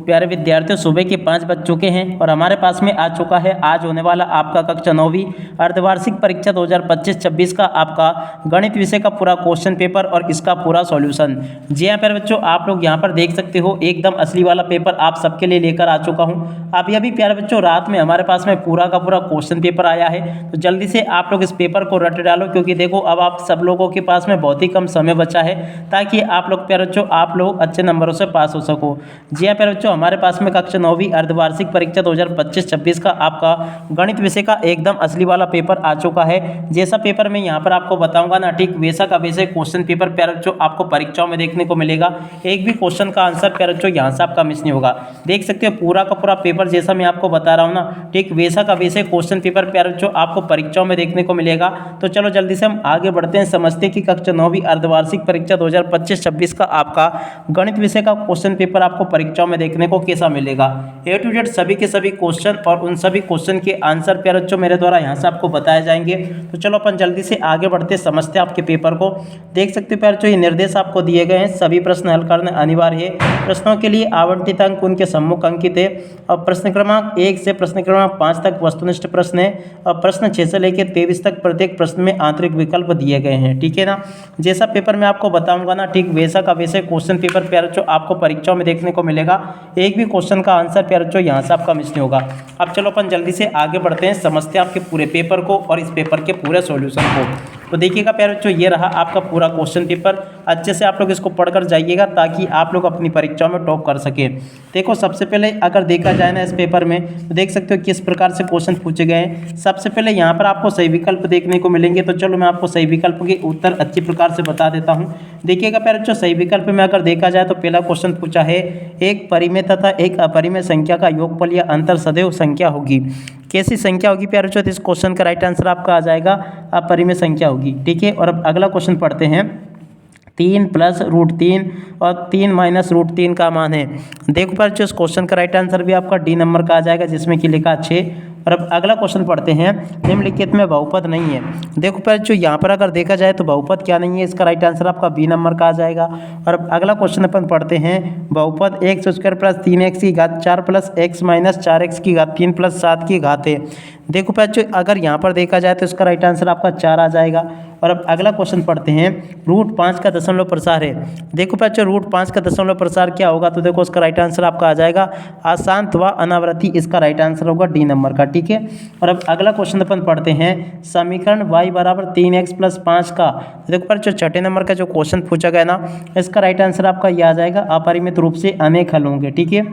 प्यारे विद्यार्थियों, सुबह के 5 बज चुके हैं और हमारे पास में आ चुका है आज होने वाला आपका कक्षा 9वीं अर्धवार्षिक परीक्षा 2025-26 का आपका गणित विषय का पूरा क्वेश्चन पेपर और इसका पूरा सॉल्यूशन। जी हाँ प्यारे बच्चों, आप लोग यहाँ पर देख सकते हो एकदम असली वाला पेपर आप सबके लिए लेकर आ चुका हूँ। अभी प्यारे बच्चों रात में हमारे पास में पूरा का पूरा क्वेश्चन पेपर आया है, तो जल्दी से आप लोग इस पेपर को रट डालो, क्योंकि देखो अब आप सब लोगों के पास में बहुत ही कम समय बचा है ताकि आप लोग प्यारे बच्चों आप लोग अच्छे नंबरों से पास हो सको। जी हाँ प्यारे बच्चों, हमारे पास में कक्षा 9वीं अर्धवार्षिक परीक्षा 2025-26 का आपका गणित विषय का एकदम असली वाला पेपर आ चुका है। जैसा पेपर मैं यहाँ पर आपको बताऊंगा ना, ठीक वैसा का वैसे क्वेश्चन पेपर प्यारे बच्चों आपको परीक्षाओं में देखने को मिलेगा। एक भी क्वेश्चन का आंसर प्यारे बच्चों यहाँ से आपका मिस नहीं होगा। देख सकते हो पूरा का पूरा पेपर जैसा मैं आपको बता रहा हूँ ना, ठीक वैसा का वैसे क्वेश्चन पेपर प्यारे बच्चों आपको परीक्षाओं में देखने को मिलेगा। तो चलो जल्दी से हम आगे बढ़ते हैं, समझते हैं कि कक्षा 9वीं अर्धवार्षिक परीक्षा 2025-26 का आपका गणित विषय का क्वेश्चन पेपर आपको परीक्षाओं में देखने को कैसा मिलेगा। ए टू जेड सभी के सभी क्वेश्चन और उन सभी क्वेश्चन के आंसर प्यारे बच्चों मेरे द्वारा यहाँ से आपको बताए जाएंगे। तो चलो अपन जल्दी से आगे बढ़ते समझते हैं आपके पेपर को। देख सकते हो प्यारे बच्चों ये निर्देश आपको दिए गए हैं, सभी प्रश्न हल करना अनिवार्य है। प्रश्नों के लिए आवंटित अंक उनके सम्मुख अंकित है और प्रश्न क्रमांक 1 से प्रश्न क्रमांक 5 तक वस्तुनिष्ठ प्रश्न है और प्रश्न 6 से लेकर 23 तक प्रत्येक प्रश्न में आंतरिक विकल्प दिए गए हैं। ठीक है ना, जैसा पेपर मैं आपको बताऊंगा ना, ठीक वैसा का वैसे क्वेश्चन पेपर प्यारे बच्चों आपको परीक्षाओं में देखने को मिलेगा। एक भी क्वेश्चन का आंसर प्यारे बच्चों यहाँ से आपका मिस नहीं होगा। अब चलो अपन जल्दी से आगे बढ़ते हैं, समझते हैं आपके पूरे पेपर को और इस पेपर के पूरे सॉल्यूशन को। तो देखिएगा प्यारे बच्चों ये रहा आपका पूरा क्वेश्चन पेपर। अच्छे से आप लोग इसको पढ़कर जाइएगा ताकि आप लोग अपनी परीक्षाओं में टॉप कर सके। देखो सबसे पहले अगर देखा जाए ना इस पेपर में, तो देख सकते हो किस प्रकार से क्वेश्चन पूछे गए हैं। सबसे पहले यहाँ पर आपको सही विकल्प देखने को मिलेंगे, तो चलो मैं आपको सही विकल्प के उत्तर अच्छी प्रकार से बता देता हूँ। देखिएगा प्यारे बच्चों सही विकल्प में अगर देखा जाए तो पहला क्वेश्चन पूछा है, एक परिमेय तथा एक अपरिमेय संख्या का योगफल या अंतर सदैव संख्या होगी। कैसी संख्या होगी प्यारे बच्चों? इस क्वेश्चन का राइट आंसर आपका आ जाएगा अपरिमेय संख्या होगी। ठीक है, और अब अगला क्वेश्चन पढ़ते हैं। 3 + √3 और 3 - √3 का मान है। देखो प्यारे बच्चों इस क्वेश्चन का राइट आंसर भी आपका डी नंबर का आ जाएगा, जिसमें कि लिखा 6। और अब अगला क्वेश्चन पढ़ते हैं, निम्नलिखित में बहुपद नहीं है। देखो प्यारे बच्चों यहाँ पर अगर देखा जाए तो बहुपद क्या नहीं है, इसका राइट आंसर आपका बी नंबर का आ जाएगा। और अब अगला क्वेश्चन अपन पढ़ते हैं, बहुपद x² + 3x की घात 4 + x - 4x की घात 3 + 7 की घात है। देखो प्यारे बच्चों अगर यहाँ पर देखा जाए तो इसका राइट आंसर आपका 4 आ जाएगा। और अब अगला क्वेश्चन पढ़ते हैं, √5 का दशमलव प्रसार है। देखो प्यारे बच्चों √5 का दशमलव प्रसार क्या होगा, तो देखो उसका राइट आंसर आपका आ जाएगा अशांत व अनावृत्ति, इसका राइट आंसर होगा डी नंबर का। ठीक है, और अब अगला क्वेश्चन अपन पढ़ते हैं, समीकरण y = 3x + 5 का। देखो प्यारे बच्चों छठे नंबर का जो क्वेश्चन पूछा गया ना, इसका राइट आंसर आपका ये आ जाएगा अपरिमित रूप से अनेक हल होंगे। ठीक है,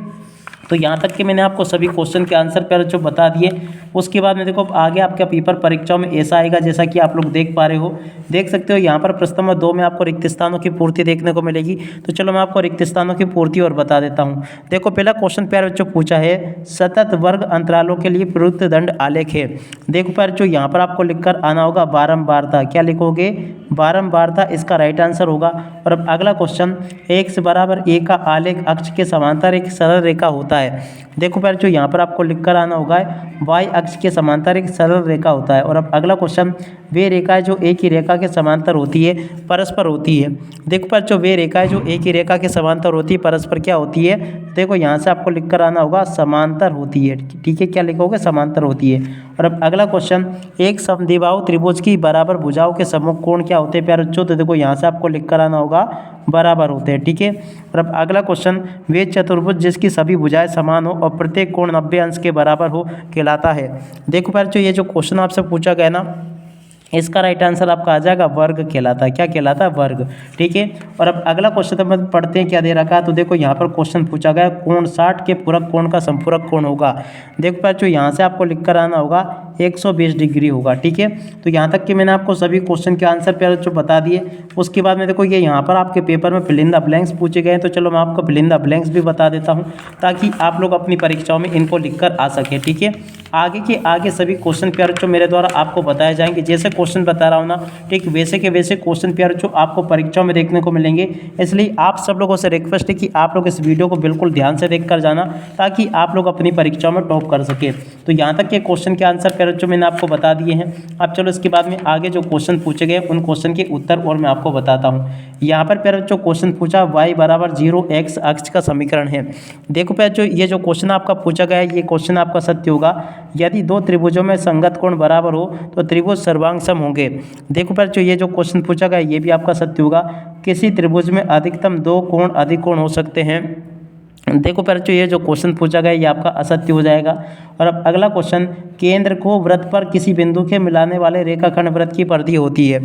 तो यहाँ तक कि मैंने आपको सभी क्वेश्चन के आंसर प्यारे बच्चों बता दिए। उसके बाद में देखो आगे आपका पेपर परीक्षाओं में ऐसा आएगा जैसा कि आप लोग देख पा रहे हो। देख सकते हो यहाँ पर प्रश्न नंबर 2 में आपको रिक्त स्थानों की पूर्ति देखने को मिलेगी। तो चलो मैं आपको रिक्त स्थानों की पूर्ति और बता देता हूँ। देखो पहला क्वेश्चन प्यारे बच्चों पूछा है, सतत वर्ग अंतरालों के लिए प्रयुक्त दंड आलेख है। देखो प्यारे बच्चों यहाँ पर आपको लिखकर आना होगा बारंबारता। क्या लिखोगे? बारंबारता, इसका राइट आंसर होगा। और अब अगला क्वेश्चन, x = a का आलेख अक्ष के समांतर एक सरल रेखा होता है। देखो प्यारे बच्चों यहाँ पर आपको लिखकर आना होगा y अक्ष के समांतर एक सरल रेखा होता है। और अब अगला क्वेश्चन, वे रेखाएं जो एक ही रेखा के समांतर होती है परस्पर होती है। देखो प्यारे बच्चों वे रेखाएं जो एक ही रेखा के समांतर होती है परस्पर क्या होती है? देखो यहाँ से आपको लिखकर आना होगा समांतर होती है। ठीक है, क्या लिखोगे? समांतर होती है। और अब अगला क्वेश्चन, एक समद्विबाहु त्रिभुज की बराबर भुजाओं के सम्मुख कोण क्या होते हैं प्यारे बच्चों? तो देखो यहाँ से आपको लिखकर आना होगा बराबर होते हैं। ठीक है, और अब अगला क्वेश्चन, वे चतुर्भुज जिसकी सभी भुजाएं समान हो और प्रत्येक कोण 90 अंश के बराबर हो कहलाता है। देखो प्यारे बच्चों ये जो क्वेश्चन आपसे पूछा गया ना, इसका राइट आंसर आपका आ जाएगा वर्ग कहलाता है। क्या कहलाता है? वर्ग। ठीक है, और अब अगला क्वेश्चन अपन पढ़ते हैं क्या दे रखा है। तो देखो यहाँ पर क्वेश्चन पूछा गया, कोण 60 के पूरक कोण का संपूरक कोण होगा। देखो बच्चों यहाँ से आपको लिखकर आना होगा 120 डिग्री होगा। ठीक है, तो यहाँ तक कि मैंने आपको सभी क्वेश्चन के आंसर प्यारे बच्चों बता दिए। उसके बाद में देखो ये यहाँ पर आपके पेपर में फिल इन द ब्लैंक्स पूछे गए हैं, तो चलो मैं आपको फिल इन द ब्लैंक्स भी बता देता हूँ ताकि आप लोग अपनी परीक्षाओं में इनको लिख कर आ सके। ठीक है, आगे के आगे सभी क्वेश्चन पेयर जो मेरे द्वारा आपको बताए जाएंगे, जैसे क्वेश्चन बता रहा हूँ ना, ठीक वैसे के वैसे क्वेश्चन पेयर जो आपको परीक्षाओं में देखने को मिलेंगे। इसलिए आप सब लोगों से रिक्वेस्ट है कि आप लोग इस वीडियो को बिल्कुल ध्यान से देख कर जाना, ताकि आप लोग अपनी परीक्षाओं में टॉप कर सके। तो यहाँ तक के क्वेश्चन के आंसर पेयर जो मैंने आपको बता दिए हैं। अब चलो इसके बाद में आगे जो क्वेश्चन पूछे गए उन क्वेश्चन के उत्तर और मैं आपको बताता हूँ। यहाँ पर पेयर जो क्वेश्चन पूछा y बराबर 0 x अक्ष का समीकरण है। देखो पेयर जो ये जो क्वेश्चन आपका पूछा गया है, ये क्वेश्चन आपका सत्य होगा यदि दो त्रिभुजों में संगत कोण बराबर हो तो त्रिभुज सर्वांग सम होंगे। देखो पेयर जो ये जो क्वेश्चन पूछा गया है, ये भी आपका सत्य होगा। किसी त्रिभुज में अधिकतम दो कोण अधिक कोण हो सकते हैं। देखो पर जो ये जो क्वेश्चन पूछा गया ये आपका असत्य हो जाएगा। और अब अगला क्वेश्चन, केंद्र को वृत्त पर किसी बिंदु के मिलाने वाले रेखाखंड वृत्त की परिधि होती है।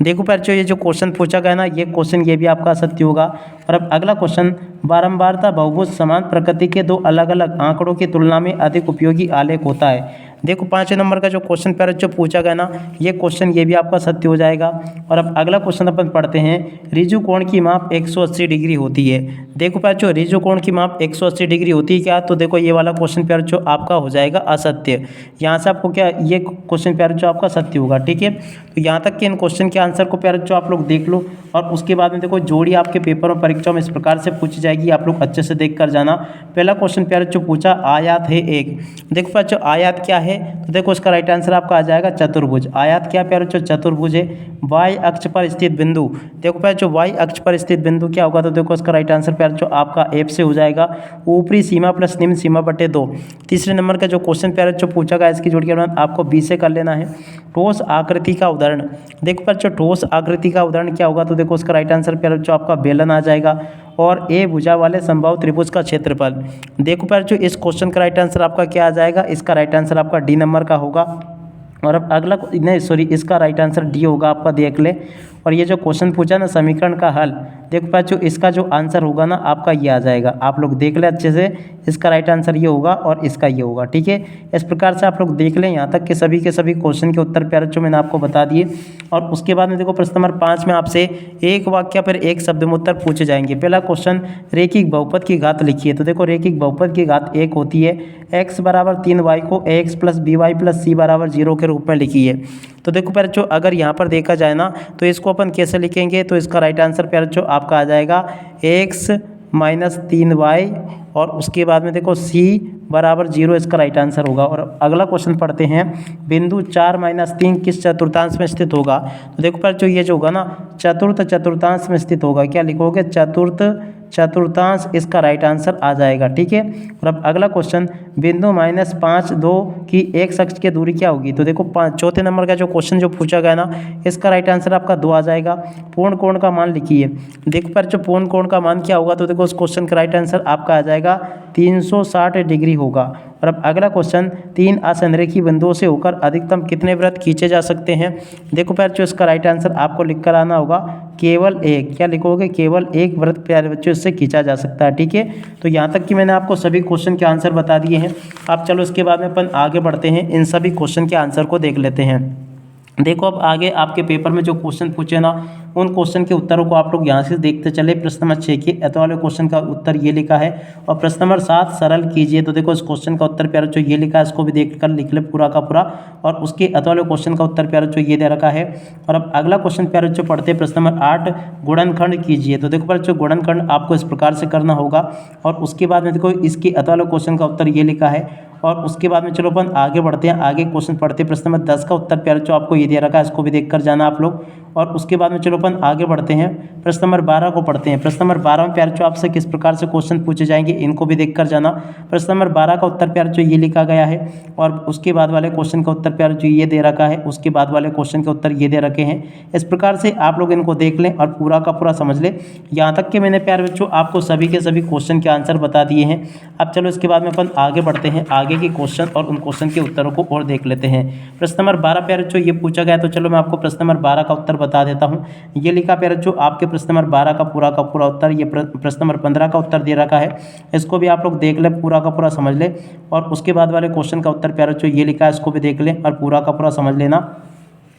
देखो पर जो ये जो क्वेश्चन पूछा गया ना, ये क्वेश्चन ये भी आपका असत्य होगा। और अब अगला क्वेश्चन, बारंबारता बहुभुज समान प्रकृति के दो अलग अलग आंकड़ों की तुलना में अधिक उपयोगी आलेख होता है। देखो 5वें नंबर का जो क्वेश्चन पेयर जो पूछा गया ना, ये क्वेश्चन ये भी आपका सत्य हो जाएगा। और अब अगला क्वेश्चन अपन पढ़ते हैं, रिजु कोण की माप 180 डिग्री होती है। देखो पेयर जो रिजु कोण की माप 180 डिग्री होती है क्या, तो देखो ये वाला क्वेश्चन पेयर जो आपका हो जाएगा असत्य। यहाँ से आपको क्या, ये क्वेश्चन पेयर जो आपका सत्य होगा, ठीक है। तो यहाँ तक के इन क्वेश्चन के आंसर को पेयर जो आप लोग देख लो, और उसके बाद में देखो जोड़ी आपके पेपर और परीक्षाओं में इस प्रकार से पूछी जाएगी, आप लोग अच्छे से देख कर जाना। पहला क्वेश्चन पेयर जो पूछा, आयात है एक। देखो पेयर जो आयात क्या है, तो देखो इसका राइट आंसर आपका आ जाएगा चतुर्भुज। आयात क्या प्यारे जो चतुर्भुज है। वाई अक्ष पर स्थित बिंदु, देखो प्यारे जो वाई अक्ष पर स्थित बिंदु क्या होगा, तो देखो इसका राइट आंसर प्यारे जो आपका एफ से हो जाएगा, ऊपरी सीमा प्लस निम्न सीमा बटे 2। तीसरे नंबर का जो क्वेश्चन प्यारे जो पूछा गया, इसकी जोड़ी के आपको बी से कर लेना है। ठोस आकृति का उदाहरण, देखो प्यारे जो ठोस आकृति का उदाहरण क्या होगा, तो देखो उसका राइट आंसर प्यारे जो आपका बेलन आ जाएगा। और ए भुजा वाले समबाहु त्रिभुज का क्षेत्रफल, देखो प्यारे जो इस क्वेश्चन का राइट आंसर आपका क्या आ जाएगा, इसका राइट आंसर आपका डी नंबर का होगा। और अब अगला नहीं सॉरी, इसका राइट आंसर डी होगा, आपका देख ले। और ये जो क्वेश्चन पूछा ना समीकरण का हल, देखो पास जो इसका जो आंसर होगा ना आपका ये आ जाएगा, आप लोग देख ले अच्छे से। इसका राइट आंसर ये होगा और इसका ये होगा, ठीक है। इस प्रकार से आप लोग देख लें यहाँ तक के सभी क्वेश्चन के उत्तर प्यारे जो मैंने आपको बता दिए। और उसके बाद में देखो प्रश्न नंबर 5 में आपसे एक वाक्य पर एक शब्द में उत्तर पूछे जाएंगे। पहला क्वेश्चन, रेखिक बहुपद की घात लिखिए। तो देखो रेखिक बहुपद की घात 1 होती है। x बराबर 3y को ax plus B Y plus C बराबर 0 के रूप में लिखिए। तो देखो प्यारे जो अगर यहाँ पर देखा जाए ना, तो इसको अपन कैसे लिखेंगे, तो इसका राइट आंसर प्यारे जो आपका आ जाएगा x माइनस 3y, और उसके बाद में देखो c बराबर 0 इसका राइट आंसर होगा। और अगला क्वेश्चन पढ़ते हैं, बिंदु 4-3 किस चतुर्थांश में स्थित होगा। तो देखो पर जो ये जो होगा ना, चतुर्थ चतुर्थांश में स्थित होगा। क्या लिखोगे, चतुर्थ चतुर्थांश, इसका राइट आंसर आ जाएगा, ठीक है। और अब अगला क्वेश्चन, बिंदु -5-2 की एक अक्ष की दूरी क्या होगी। तो देखो चौथे नंबर का जो क्वेश्चन जो पूछा गया ना, इसका राइट आंसर आपका 2 आ जाएगा। पूर्ण कोण का मान लिखिए। देखो पर जो पूर्ण कोण का मान क्या होगा, तो देखो उस क्वेश्चन का राइट आंसर आपका आ जाएगा 360 डिग्री होगा। और अब अगला क्वेश्चन, 3 असंरेखी बिंदुओं से होकर अधिकतम कितने वृत्त खींचे जा सकते हैं। देखो प्यारे जो इसका राइट आंसर आपको लिख कर आना होगा, केवल एक। क्या लिखोगे, केवल एक वृत्त प्यारे बच्चों इससे खींचा जा सकता है, ठीक है। तो यहाँ तक कि मैंने आपको सभी क्वेश्चन के आंसर बता दिए हैं। अब चलो इसके बाद में अपन आगे बढ़ते हैं, इन सभी क्वेश्चन के आंसर को देख लेते हैं। देखो अब आगे आपके पेपर में जो क्वेश्चन पूछे ना, उन क्वेश्चन के उत्तरों को आप लोग यहाँ से देखते चले। प्रश्न नंबर 6 के एत वाले क्वेश्चन का उत्तर ये लिखा है, और प्रश्न नंबर 7 सरल कीजिए। तो देखो इस क्वेश्चन का उत्तर प्यारा जो ये लिखा है, इसको भी देख कर लिख ले पूरा का पूरा। और उसके एत वाले क्वेश्चन का उत्तर प्यारा जो ये दे रखा है। और अब अगला क्वेश्चन प्यारा जो पढ़ते हैं, प्रश्न नंबर 8 गुणनखंड कीजिए। तो देखो प्यारा जो गुणनखंड आपको इस प्रकार से करना होगा। और उसके बाद में देखो इसके एत वाले क्वेश्चन का उत्तर ये लिखा है। और उसके बाद में चलो अपन आगे बढ़ते हैं, आगे क्वेश्चन पढ़ते हैं। प्रश्न नंबर 10 का उत्तर प्यारे जो आपको ये दे रखा है, इसको भी देख कर जाना आप लोग। और उसके बाद में चलो अपन आगे बढ़ते हैं, प्रश्न नंबर 12 को पढ़ते हैं। प्रश्न नंबर 12 में प्यारे जो आपसे किस प्रकार से क्वेश्चन पूछे जाएंगे, इनको भी देख कर जाना। प्रश्न नंबर 12 का उत्तर प्यारे जो ये लिखा गया है, और उसके बाद वाले क्वेश्चन का उत्तर प्यारे जो ये दे रखा है, उसके बाद वाले क्वेश्चन के उत्तर ये दे रखे हैं। इस प्रकार से आप लोग इनको देख लें और पूरा का पूरा समझ लें। यहाँ तक कि मैंने प्यारे बच्चों आपको सभी के सभी क्वेश्चन के आंसर बता दिए हैं। अब चलो इसके बाद में अपन आगे बढ़ते हैं, आगे के क्वेश्चन और उन क्वेश्चन के उत्तरों को और देख लेते हैं। प्रश्न नंबर 12 प्यारे जो ये पूछा गया, तो चलो मैं आपको प्रश्न नंबर 12 का उत्तर बता देता हूँ। ये लिखा प्यारे जो आपके प्रश्न नंबर 12 का पूरा उत्तर, ये प्रश्न नंबर 15 का उत्तर दे रखा है। इसको भी आप लोग देख ले, पूरा का पूरा समझ ले। और उसके बाद वाले क्वेश्चन का उत्तर प्यारे जो ये लिखा है, इसको भी देख ले और पूरा का पूरा समझ लेना।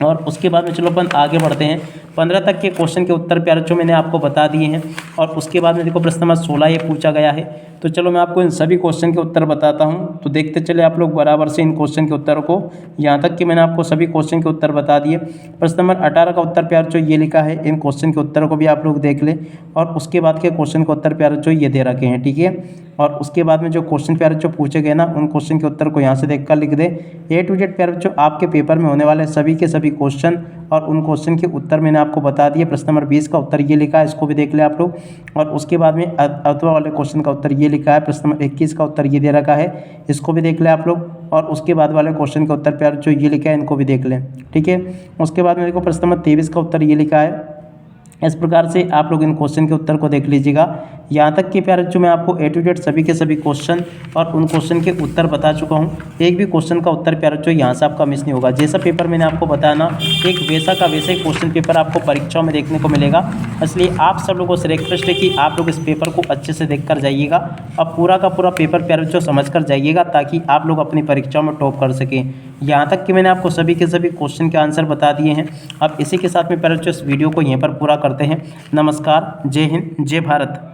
और उसके बाद में चलो अपन आगे बढ़ते हैं। 15 तक के क्वेश्चन के उत्तर प्यारे जो मैंने आपको बता दिए हैं और उसके बाद में देखो प्रश्न नंबर 16 ये पूछा गया है। तो चलो मैं आपको इन सभी क्वेश्चन के उत्तर बताता हूं, तो देखते चले आप लोग बराबर से इन क्वेश्चन के उत्तरों को। यहाँ तक कि मैंने आपको सभी क्वेश्चन के उत्तर बता दिए। प्रश्न नंबर 18 का उत्तर प्यारे जो ये लिखा है, इन क्वेश्चन के उत्तरों को भी आप लोग देख लें और उसके बाद के क्वेश्चन के उत्तर प्यारे जो ये दे रखे हैं, ठीक है। और उसके बाद में जो क्वेश्चन प्यारे जो पूछे गए ना, उन क्वेश्चन के उत्तर को यहाँ से देखकर लिख दे। A to Z प्यारे जो आपके पेपर में होने वाले सभी के सभी क्वेश्चन और उन क्वेश्चन के उत्तर मैंने आपको बता दिए। प्रश्न नंबर 20 का उत्तर ये लिखा है, इसको भी देख ले आप लोग। और उसके बाद में अथवा वाले क्वेश्चन का उत्तर ये लिखा है। प्रश्न नंबर 21 का उत्तर ये दे रखा है, इसको भी देख ले आप लोग। और उसके बाद वाले क्वेश्चन का उत्तर प्यारे जो ये लिखा है, इनको भी देख लें, ठीक है। उसके बाद में देखो प्रश्न नंबर 23 का उत्तर ये लिखा है। इस प्रकार से आप लोग इन क्वेश्चन के उत्तर को देख लीजिएगा। यहाँ तक कि प्यारे जो मैं आपको A to Z सभी के सभी क्वेश्चन और उन क्वेश्चन के उत्तर बता चुका हूँ। एक भी क्वेश्चन का उत्तर प्यारे जो यहाँ से आपका मिस नहीं होगा। जैसा पेपर मैंने आपको बताया ना, एक वैसा का वैसे क्वेश्चन पेपर आपको परीक्षाओं में देखने को मिलेगा। इसलिए आप सब लोगों से रिक्वेस्ट है कि आप लोग इस पेपर को अच्छे से देख कर जाइएगा और पूरा का पूरा पेपर प्यारे जो समझ कर जाइएगा, ताकि आप लोग अपनी परीक्षाओं में टॉप कर सकें। यहाँ तक कि मैंने आपको सभी के सभी क्वेश्चन के आंसर बता दिए हैं। अब इसी के साथ में प्यारे जो इस वीडियो को यहीं पर पूरा करते हैं। नमस्कार, जय हिंद, जय भारत।